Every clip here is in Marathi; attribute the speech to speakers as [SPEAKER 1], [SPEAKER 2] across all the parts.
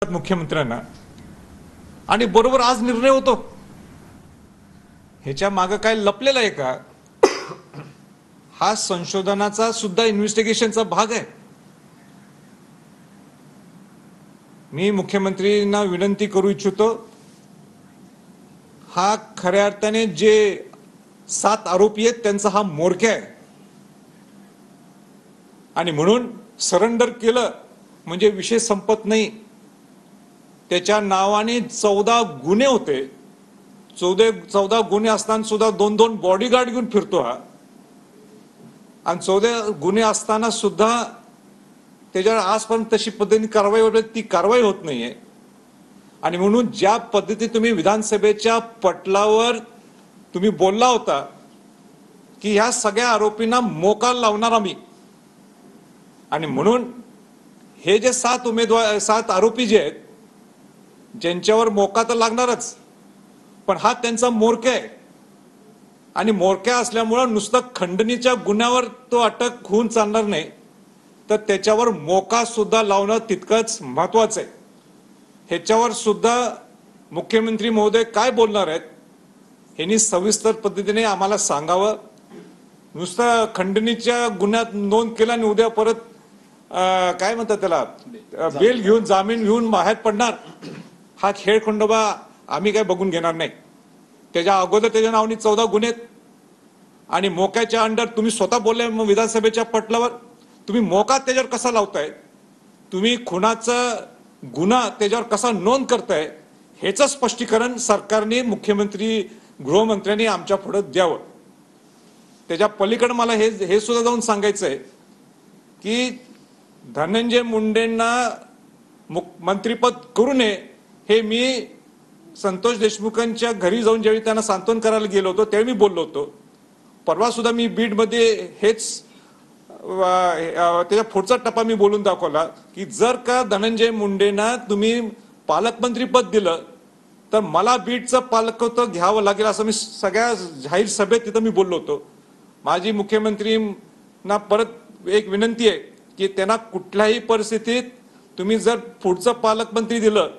[SPEAKER 1] मुख्यमंत्र्यांना आणि बरोबर आज निर्णय होतो। ह्याच्या मागे काय लपलेलं आहे का? हा संशोधनाचा सुद्धा इन्व्हेस्टिगेशनचा भाग आहे। मी मुख्यमंत्रींना विनंती करू इच्छितो, हा खऱ्या अर्थाने जे 7 आरोपी आहेत त्यांचा हा मोरक्या आहे आणि म्हणून सरेंडर केलं म्हणजे विषय संपत नाही। त्याच्या नावाने 14 गुन्हे होते। 14 गुन्हे असताना सुद्धा 2-2 बॉडीगार्ड घेऊन फिरतो हा, आणि 14 गुन्हे असताना सुद्धा त्याच्यावर आजपर्यंत तशी पद्धतीने कारवाई होते, ती कारवाई होत नाहीये। आणि म्हणून ज्या पद्धतीने तुम्ही विधानसभेच्या पटलावर तुम्ही बोलला होता की ह्या सगळ्या आरोपींना मोका लावणार आम्ही, आणि म्हणून हे जे 7 आरोपी जे आहेत ज्यांच्यावर मोका तर लागणारच, पण हा त्यांचा मोरक्या आहे आणि मोरक्या असल्यामुळे नुसतं खंडणीच्या गुन्ह्यावर तो अटक होऊन चालणार नाही, तर त्याच्यावर मोका सुद्धा लावणं तितकंच महत्वाचं आहे। ह्याच्यावर सुद्धा मुख्यमंत्री महोदय काय बोलणार आहेत ह्यांनी सविस्तर पद्धतीने आम्हाला सांगावं। नुसतं खंडणीच्या गुन्ह्यात नोंद केला आणि उद्या परत काय म्हणतात त्याला बेल घेऊन जामीन घेऊन बाहेर पडणार, हा खेळखंडोबा आम्ही काय बघून घेणार नाही। त्याच्या अगोदर त्याच्या नावाने 14 गुन्हे आणि मोक्याच्या अंडर तुम्ही स्वतः बोलले विधानसभेच्या पटलावर, तुम्ही मोका त्याच्यावर कसा लावताय, तुम्ही खुनाचा गुन्हा त्याच्यावर कसा नोंद करताय, ह्याचं स्पष्टीकरण सरकारने मुख्यमंत्री गृहमंत्र्यांनी आमच्या पुढे द्यावं। त्याच्या पलीकडे मला हे सुद्धा जाऊन सांगायचं आहे की धनंजय मुंडेंना मंत्रिपद करू नये हे मी संतोष देशमुखांच्या घरी जाऊन ज्यावेळी त्यांना सांत्वन करायला गेलो होतो त्यावेळी मी बोललो होतो। परवा सुद्धा मी बीडमध्ये हेच त्याच्या पुढचा टप्पा मी बोलून दाखवला की जर का धनंजय मुंडेंना तुम्ही पालकमंत्री पद दिलं तर मला बीडचं पालकत्व घ्यावं लागेल, असं मी सगळ्या जाहीर सभेत तिथं मी बोललो होतो। माझी मुख्यमंत्रींना परत एक विनंती आहे की त्यांना कुठल्याही परिस्थितीत तुम्ही जर पुढचं पालकमंत्री दिलं,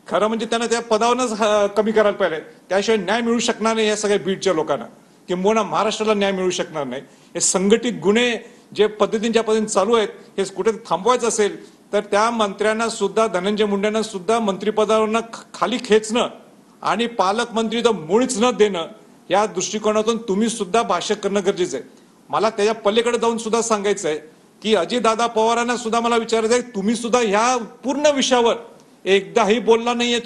[SPEAKER 1] खरं म्हणजे त्यांना त्या पदावरच कमी करायला पाहिजे, त्याशिवाय न्याय मिळू शकणार नाही या सगळ्या बीडच्या लोकांना, किंबहुना महाराष्ट्राला न्याय मिळू शकणार नाही। हे संघटित गुन्हे जे पद्धतीने चालू आहेत हे कुठे थांबवायचं असेल तर त्या मंत्र्यांना सुद्धा धनंजय मुंडेंना सुद्धा मंत्रिपदावरनं खाली खेचणं आणि पालकमंत्री तर मुळीच न देणं या दृष्टिकोनातून तुम्ही सुद्धा भाष्य करणं गरजेचं आहे। मला त्याच्या पलीकडे जाऊन सुद्धा सांगायचं आहे की अजितदादा पवारांना सुद्धा मला विचारायचं आहे, तुम्ही सुद्धा ह्या पूर्ण विषयावर एकदाही बोलला नाहीये,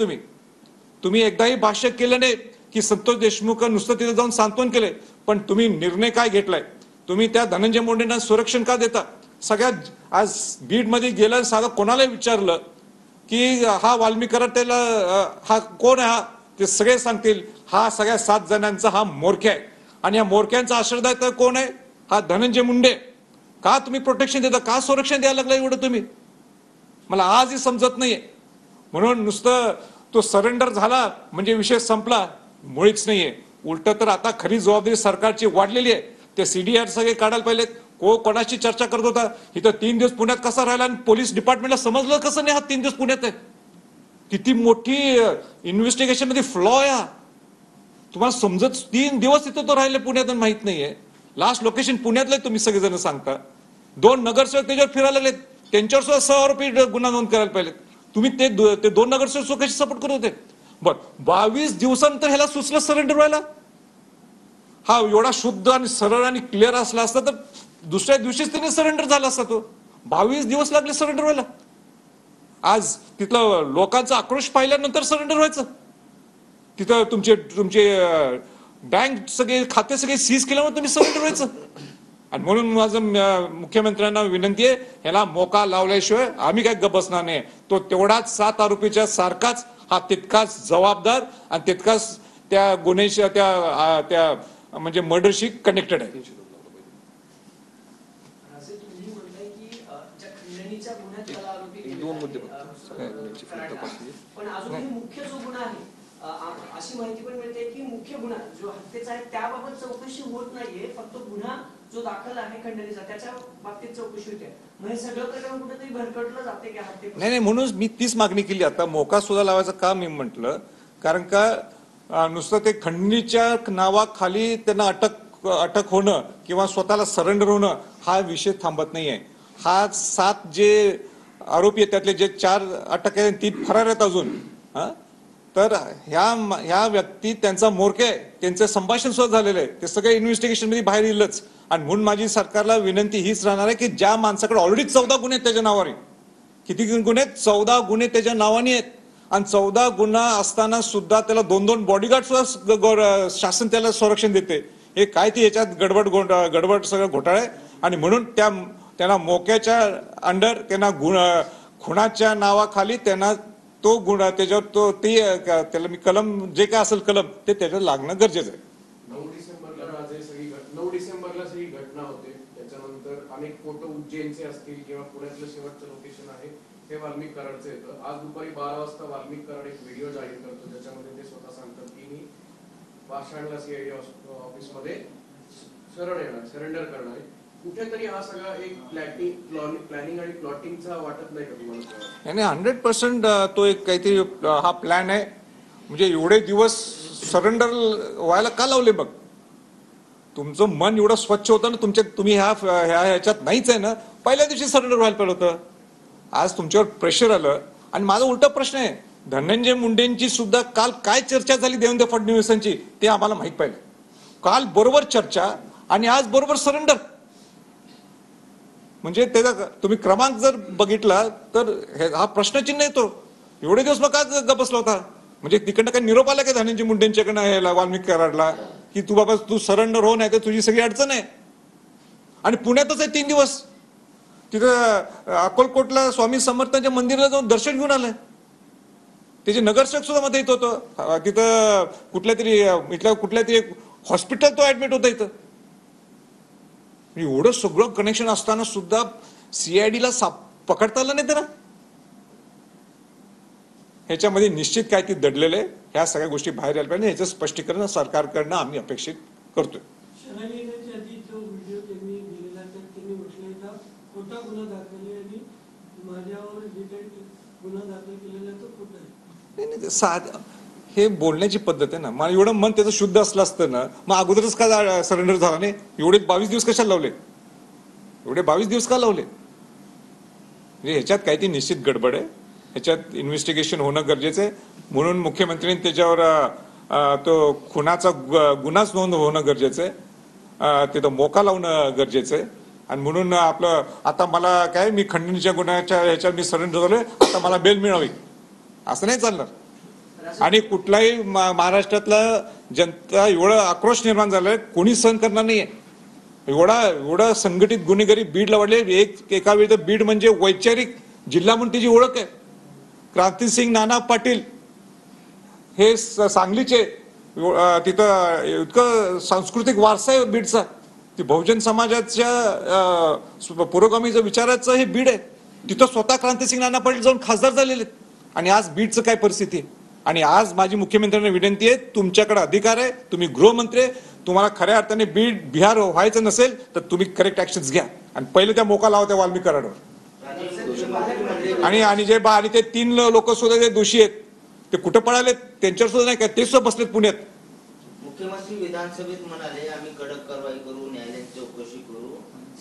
[SPEAKER 1] तुम्ही एकदाही भाष्य केलं नाही की संतोष देशमुख नुसतं तिथे जाऊन सांत्वन केले, पण तुम्ही निर्णय काय घेतलाय, तुम्ही त्या धनंजय मुंडेंना संरक्षण का देता? सगळ्यात आज बीडमध्ये गेलं साधं कोणाला विचारलं की हा वाल्मिकी कराटेला हा कोण आहे, हा ते सगळे सांगतील हा सगळ्या 7 जणांचा हा मोरक्या आहे, आणि या मोरक्यांचा आश्रयदाता कोण आहे? हा धनंजय मुंडे। का तुम्ही प्रोटेक्शन देता, का संरक्षण द्यायला लागला एवढं तुम्ही? मला आजही समजत नाहीये। म्हणून नुसतं तो सरेंडर झाला म्हणजे विषय संपला, मुळीच नाहीये। उलट तर आता खरी जबाबदारी सरकारची वाढलेली आहे। ते सीडीआर सगळे काढायला पाहिजेत। कोणाशी चर्चा करत होता इथं 3 दिवस पुण्यात कसा राहिला आणि पोलीस डिपार्टमेंटला समजलं कसं नाही हा 3 दिवस पुण्यात आहे? किती मोठी इन्व्हेस्टिगेशन मध्ये फ्लॉ आहे तुम्हाला समजत? 3 दिवस तिथं तो राहिले पुण्यात आणि माहित नाहीये। लास्ट लोकेशन पुण्यातलं तुम्ही सगळेजण सांगता। 2 नगरसेवक त्याच्यावर फिरायला लागलेत, त्यांच्यावर सुद्धा 6 आरोपी गुन्हा नोंद करायला पाहिजेत। तुम्ही ते 2 नगरसेवक कशी सपोर्ट करत होते? बर 22 दिवसानंतर ह्याला सुचलं सरेंडर व्हायला? हा एवढा शुद्ध आणि सरळ आणि क्लिअर असला असता तर दुसऱ्या दिवशीच त्याने सरेंडर झाला असता। तो 22 दिवस लागले सरेंडर व्हायला। आज तिथलं लोकांचा आक्रोश पाहिल्यानंतर सरेंडर व्हायचं? तिथं तुमचे बँक सगळे खाते सगळे सीज केल्यामुळे तुम्ही सरेंडर व्हायचं? आणि म्हणून माझं मुख्यमंत्र्यांना विनंती आहे, ह्याला मोका लावल्याशिवाय आम्ही काय गप्प बसणार नाही। तो तेवढाच 7 आरोपीच्या सारखाच हा तितकाच जबाबदार आणि तितकाच त्या गुन्ह्याच्या त्या म्हणजे मर्डरशी कनेक्टेड आहे।
[SPEAKER 2] पण अजूनही मुख्य जो गुन्हा आहे अशी माहिती पण मिळते की मुख्य गुन्हा जो हत्येचा आहे त्याबाबत चौकशी होत नाहीये, फक्त गुन्हा जो दाखल आहे खंडणीचा त्याच्या बाबतीत चौकशी होते. म्हणजे सगळं प्रकरण कुठेतरी भरकटलं जाते की हत्ये.
[SPEAKER 1] नाही म्हणूनच मी तीच मागणी केली. आता मोका सुद्धा लावायचं का मी म्हटलं, कारण का नुसतं ते खंडणीच्या नावाखाली त्यांना अटक होणं किंवा स्वतःला सरेंडर होणं हा विषय थांबत नाहीये. हा 7 जे आरोपी आहेत त्यातले जे 4 अटक आहेत ती फरार आहेत अजून. तर ह्या व्यक्ती त्यांचा मोरके आहे, त्यांचं संभाषण सुद्धा झालेलं आहे, ते सगळं इन्व्हेस्टिगेशन मध्ये बाहेर येईलच. आणि म्हणून माझी सरकारला विनंती हीच राहणार आहे की ज्या माणसाकडे ऑलरेडी 14 गुन्हे आहेत त्याच्या नावाने, किती गुन्हे आहेत, 14 गुन्हे त्याच्या नावाने आहेत, आणि 14 गुन्हा असताना सुद्धा त्याला 2-2 बॉडीगार्ड सुद्धा शासन त्याला संरक्षण देते. हे काय ती याच्यात गडबड सगळं घोटाळा आहे. आणि म्हणून त्यांना मोक्याच्या अंडर त्यांना खुणाच्या नावाखाली त्यांना तो गुन्हा त्याच्यावर त्याला मी कलम जे काय असेल कलम ते त्याच्यावर लागणं गरजेचं आहे.
[SPEAKER 3] 9 डिसेंबरला सगळी घटना होते. त्याच्यानंतर अनेक फोटो उज्जैनचे असतील किंवा पुण्यातलं शेवटचं लोकेशन आहे हे वाल्मिक कराडचं येतं. आज दुपारी 12 वाजता वाल्मिक कराड एक व्हिडिओ जाहीर करतो ज्याच्यामध्ये ते स्वतः सांगतात की मी पाषाणला सीआयडी ऑफिसमध्ये सरेंडर करणार आहे. कुठेतरी हा सगळा एक प्लॅनिंग आणि प्लॉटिंगचा वाटत नाही का तुम्हाला?
[SPEAKER 1] नाही 100% तो एक काहीतरी हा प्लॅन आहे. म्हणजे एवढे दिवस सरेंडर व्हायला का लावले? मग तुमचं मन एवढं स्वच्छ होतं ना, तुम्ही ह्याच्यात नाहीच आहे ना, पहिल्या दिवशी सरेंडर व्हायला पाहिजे होतं. आज तुमच्यावर प्रेशर आलं. आणि माझा उलटा प्रश्न आहे, धनंजय मुंडेंची सुद्धा काल काय चर्चा झाली देवेंद्र फडणवीसांची ते आम्हाला माहित पाहिजे. काल बरोबर चर्चा आणि आज बरोबर सरेंडर. म्हणजे त्याचा तुम्ही क्रमांक जर बघितला तर हा प्रश्नचिन्ह येतो. एवढे दिवस मग का गपसला होता? म्हणजे तिकडनं काही निरोप आला का धनंजय मुंडेंच्याकडनं याला वाल्मिक कराडला की तू बाबा तू सरेंडर हो, नाही तर तुझी सगळी अडचण आहे. आणि पुण्यातच आहे 3 दिवस, तिथं अक्कलकोटला स्वामी समर्थांच्या मंदिराला जाऊन दर्शन घेऊन आलंय. त्याचे नगरसेवक सुद्धा मध्ये येत होतं. तिथं कुठल्या तरी हॉस्पिटल तो ऍडमिट होता इथं. एवढं सगळं कनेक्शन असताना सुद्धा सीआयडीला पकडता आलं नाही त्याला. ह्याच्यामध्ये निश्चित काय ती दडलेलं आहे. ह्या सगळ्या गोष्टी बाहेर यायला पाहिजे. ह्याचं स्पष्टीकरण सरकारकडनं आम्ही अपेक्षित करतोय. हे बोलण्याची पद्धत आहे ना. मला एवढं मन त्याचं शुद्ध असलं असतं ना, मग अगोदरच का सरेंडर झाला नाही? एवढे 22 दिवस कशाला लावले? एवढे 22 दिवस का लावले? म्हणजे ह्याच्यात काही ती निश्चित गडबड आहे. ह्याच्यात इन्व्हेस्टिगेशन होणं गरजेचं आहे. म्हणून मुख्यमंत्र्यांनी त्याच्यावर तो खुनाचा गुन्हाच नोंद होणं गरजेचं आहे. तिथं मोका लावणं गरजेचं आहे. आणि म्हणून आपलं आता मला काय, मी खंडणीच्या गुन्ह्याच्या ह्याच्यात मी सरेंडर झालोय, आता मला बेल मिळावी असं नाही चालणार. आणि कुठलाही महाराष्ट्रातला जनता एवढं आक्रोश निर्माण झालाय, कोणी सहन करणार नाहीये. एवढा संघटित गुन्हेगारी बीडला वाढले. एका वेळी तर बीड म्हणजे वैचारिक जिल्हा म्हणून त्याची ओळख आहे. क्रांतिसिंग नाना पाटील हे सांगलीचे, तिथं इतकं सांस्कृतिक वारसा आहे बीडचा. ती बहुजन समाजाच्या पुरोगामी विचाराचं हे बीड आहे. तिथं स्वतः क्रांतिसिंग नाना पाटील जाऊन खासदार झालेले. आणि आज बीडचं काय परिस्थिती आहे? आणि आज माझी मुख्यमंत्र्यांना विनंती आहे, तुमच्याकडे अधिकार आहे, तुम्ही गृहमंत्री, तुम्हाला खऱ्या अर्थाने बिहार व्हायचं नसेल तर तुम्ही करेक्ट ऍक्शन्स घ्या. आणि पहिले त्या मोका लावा त्या वाल्मिक कराडवर. आणि जे आणि ते 3 लोक सुद्धा जे दोषी आहेत ते कुठं पळालेत? त्यांच्यावर सुद्धा नाही का, ते सुद्धा बसलेत पुण्यात.
[SPEAKER 4] मुख्यमंत्री विधानसभेत म्हणाले आम्ही कडक कारवाई करू, न्यायालयात चौकशी करू.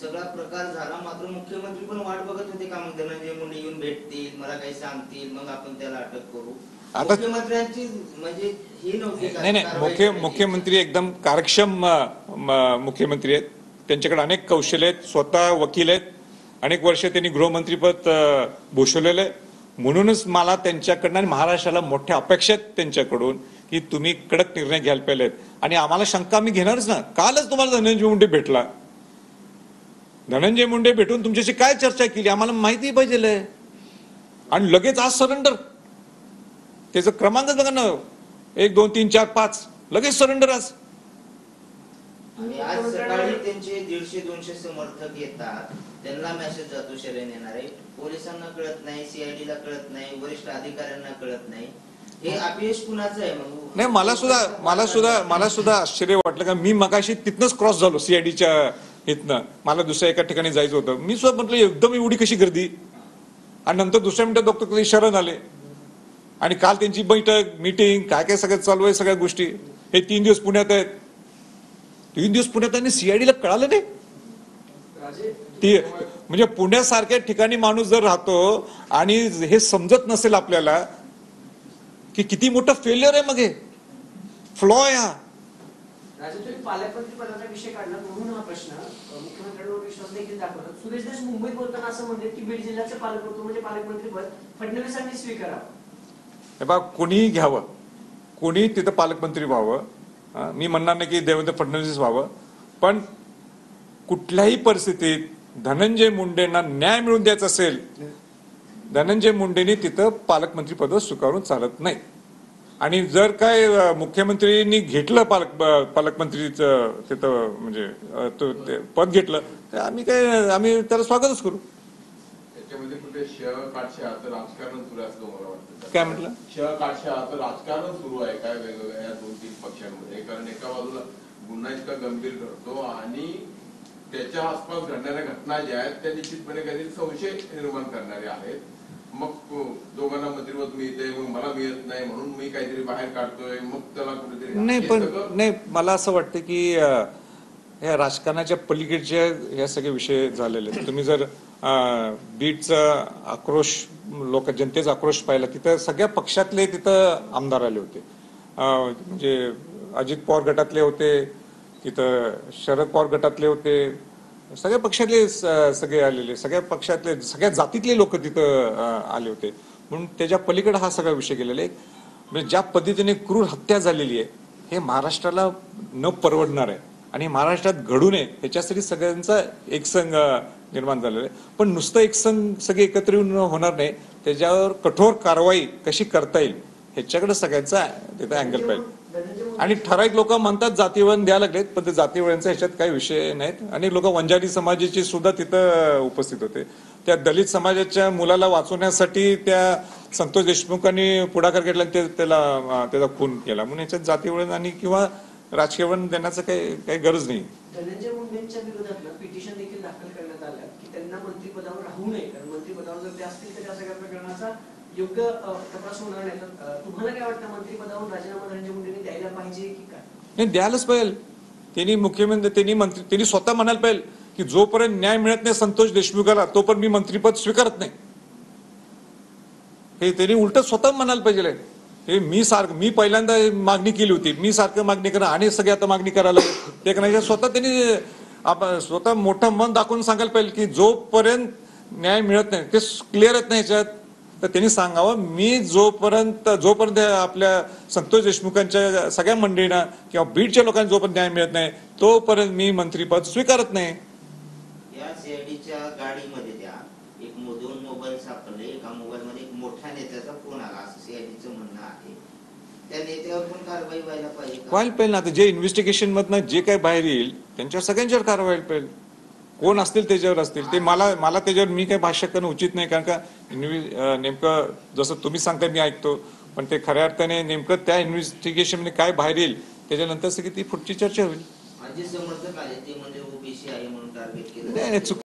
[SPEAKER 4] सगळा प्रकार झाला, मात्र मुख्यमंत्री पण वाट बघत होते का मग धनंजय मुंडे येऊन भेटतील, मला काही सांगतील, मग आपण त्याला अटक करू.
[SPEAKER 1] आता
[SPEAKER 4] मुख्यमंत्र्यांची म्हणजे ही नव्हती.
[SPEAKER 1] नाही मुख्यमंत्री एकदम कार्यक्षम मुख्यमंत्री आहेत. त्यांच्याकडे अनेक कौशल्य आहेत, स्वतः वकील आहेत, अनेक वर्ष त्यांनी गृहमंत्रीपद भूषवलेलं आहे. म्हणूनच मला त्यांच्याकडनं आणि महाराष्ट्राला मोठ्या अपेक्षा आहेत त्यांच्याकडून की तुम्ही कडक निर्णय घ्यायला पाहिजेत. आणि आम्हाला शंका आम्ही घेणारच ना. कालच तुम्हाला धनंजय मुंडे भेटला. धनंजय मुंडे भेटून तुमच्याशी काय चर्चा केली आम्हाला माहिती पाहिजे. आणि लगेच आज सरेंडर. त्याचं क्रमांक बघा ना, 1 2 3 4 5 लगेच सरेंडर आज.
[SPEAKER 4] आणि आज सकाळी त्यांचे 150-200 समर्थक येतात, त्यांना मेसेज जातो शरण येणार आहे. पोलिसांना कळत नाही, सीआयडीला कळत नाही, वरिष्ठ अधिकाऱ्यांना कळत नाही. हे अपयश कुणाचं आहे? मग नाही,
[SPEAKER 1] मला सुद्धा आश्चर्य वाटलं का मी मगाशी तिथनच क्रॉस झालो सीआयडीच्या इथनं, मला दुसऱ्या एका ठिकाणी जायचं होतं, मी सुद्धा म्हटलं एकदम एवढी कशी गर्दी, आणि नंतर दुसऱ्या मिनिटात बघतो कधी शरण आले. आणि काल त्यांची बैठक मीटिंग काय काय सगळं चालू आहे, सगळ्या गोष्टी. हे 3 दिवस पुण्यात आहेत, 3 दिवस पुण्यात आणि सीआयडीला कळालं नाही. ती म्हणजे पुण्यासारख्या ठिकाणी माणूस जर राहतो आणि हे समजत नसेल आपल्याला की किती मोठं फेल्युअर आहे, मग हे फ्लॉ आहे हा.
[SPEAKER 2] राजे, तुम्ही पालकमंत्री पदाचा विषय काढला म्हणून हा प्रश्न. मुख्यमंत्र्यांवर विश्वास देखील दाखवतात. सुरेश देश मुंबईत बोलताना असं म्हणते की बीड जिल्ह्याचे पालकमंत्री म्हणजे पालकमंत्री पद फडणवीसांनी स्वीकारावं.
[SPEAKER 1] हे बघा, कोणीही घ्यावं, कोणी तिथं पालकमंत्री व्हावं, मी म्हणणार नाही की देवेंद्र फडणवीस व्हावं, पण कुठल्याही परिस्थितीत धनंजय मुंडेंना न्याय मिळवून द्यायचा असेल, धनंजय मुंडेंनी तिथं पालकमंत्री पद स्वीकारून चालत नाही. आणि जर काय मुख्यमंत्र्यांनी घेतलं पालकमंत्रीचं तिथं म्हणजे ते पद घेतलं तर आम्ही त्याला स्वागतच करू.
[SPEAKER 5] त्याच्यामध्ये कुठे काटशहाचं राजकारण सुरू आहे असं मला वाटतं.
[SPEAKER 1] काय म्हटलं?
[SPEAKER 5] काटशहाचं राजकारण सुरू आहे काय वेगवेगळ्या या 2-3 पक्षांमध्ये? कारण एका बाजूला गुन्हा इतका गंभीर घडतो आणि त्याच्या आसपास घडणाऱ्या घटना ज्या आहेत त्या निश्चितपणे काहीतरी संशय निर्माण करणारे आहेत. मग दोघांना मंत्रिपद मिळते, मग मला मिळत नाही म्हणून मी काहीतरी बाहेर काढतोय, मग त्याला कुठेतरी
[SPEAKER 1] नाही, मला असं वाटतं की या राजकारणाच्या पलीकडचे हे सगळे विषय झालेले आहेत. तुम्ही जर बीडचा आक्रोश, जनतेचा आक्रोश पाहिला, तिथं सगळ्या पक्षातले तिथं आमदार आले होते. म्हणजे अजित पवार गटातले होते, तिथं शरद पवार गटातले होते, सगळ्या पक्षातले सगळे आलेले, सगळ्या पक्षातले सगळ्या जातीतले लोक तिथं आले होते. म्हणून त्याच्या पलीकडे हा सगळा विषय गेलेला आहे. म्हणजे ज्या पद्धतीने क्रूर हत्या झालेली आहे हे महाराष्ट्राला न परवडणार आहे आणि महाराष्ट्रात घडू नये ह्याच्यासाठी सगळ्यांचा एकसंघ निर्माण झालेला आहे. पण नुसतं एकसंघ सगळे एकत्र येऊन होणार नाही, त्याच्यावर कठोर कारवाई कशी करता येईल ह्याच्याकडे सगळ्यांचा तिथं अँगल पाहिजे. आणि ठराविक लोक म्हणतात जातीवळण द्यायला लागलेत, पण ते जातीवळणचा ह्याच्यात काही विषय नाहीत. अनेक लोक वंजारी समाजाचे सुद्धा तिथं उपस्थित होते. त्या दलित समाजाच्या मुलाला वाचवण्यासाठी त्या संतोष देशमुखांनी पुढाकार घेतला, त्याचा खून केला. म्हणून याच्यात जातीवळण आणि किंवा राजकीय वळण देण्याचं काही गरज नाही.
[SPEAKER 2] धनंजय मुंडेंच्या विरोधात पिटिशन देखील दाखल करण्यात आलं की त्यांना मंत्रिपदावर राहू नये, कारण मंत्रिपदावर जर ते असतील तर त्या सगळ्या प्रकरणाचा योग्य तपास होणार नाही. तर तुम्हाला काय वाटतं, मंत्रिपदावर राजीनामा धनंजय मुंडेंनी द्यायला पाहिजे की काय?
[SPEAKER 1] नाही, द्यायलाच पाहिजे. त्यांनी स्वतः म्हणायला पाहिजे की जोपर्यंत न्याय मिळत नाही संतोष देशमुखाला तोपर्यंत मी मंत्रिपद स्वीकारत नाही. हे त्यांनी उलट स्वतः म्हणायला पाहिजे. हे मी पहिल्यांदा मागणी केली होती, मी सारखं मागणी करा आणि सगळे आता मागणी करायला ते करायचं. स्वतः त्यांनी स्वतः मोठं मन दाखवून सांगायला पाहिजे की जोपर्यंत न्याय मिळत नाही, ते क्लिअर येत नाही ह्याच्यात, तर त्यांनी सांगावं मी जोपर्यंत आपल्या संतोष देशमुखांच्या सगळ्या मंडळींना किंवा बीडच्या लोकांना जोपर्यंत न्याय मिळत नाही तोपर्यंत मी मंत्रिपद स्वीकारत नाही.
[SPEAKER 4] या सीआयडीच्या गाडीमध्ये त्या 2 मोबाईल सापडले. एका मोबाईल मध्ये एक मोठ्या नेत्याचा फोन आला असं सीआयडीचं म्हणणं आहे. त्या नेत्यावर पण कारवाई व्हायला पाहिजे
[SPEAKER 1] ना. आता जे इन्व्हेस्टिगेशन मधनं जे काही बाहेर येईल त्यांच्यावर सगळ्यांच्यावर कारवाई व्हायला पाहिजे. कोण असतील त्याच्यावर असतील ते मला त्याच्यावर मी काही भाष्य करणं उचित नाही, कारण का नेमकं जसं तुम्ही सांगता मी ऐकतो, पण ते खऱ्या अर्थाने नेमकं त्या इन्व्हेस्टिगेशन मध्ये काय बाहेर येईल त्याच्यानंतर सगळी ती पुढची चर्चा होईल.
[SPEAKER 4] माझे समर्थक आले ते म्हणजे ओबीसी आहे म्हणून टार्गेट केलं.
[SPEAKER 1] नाही,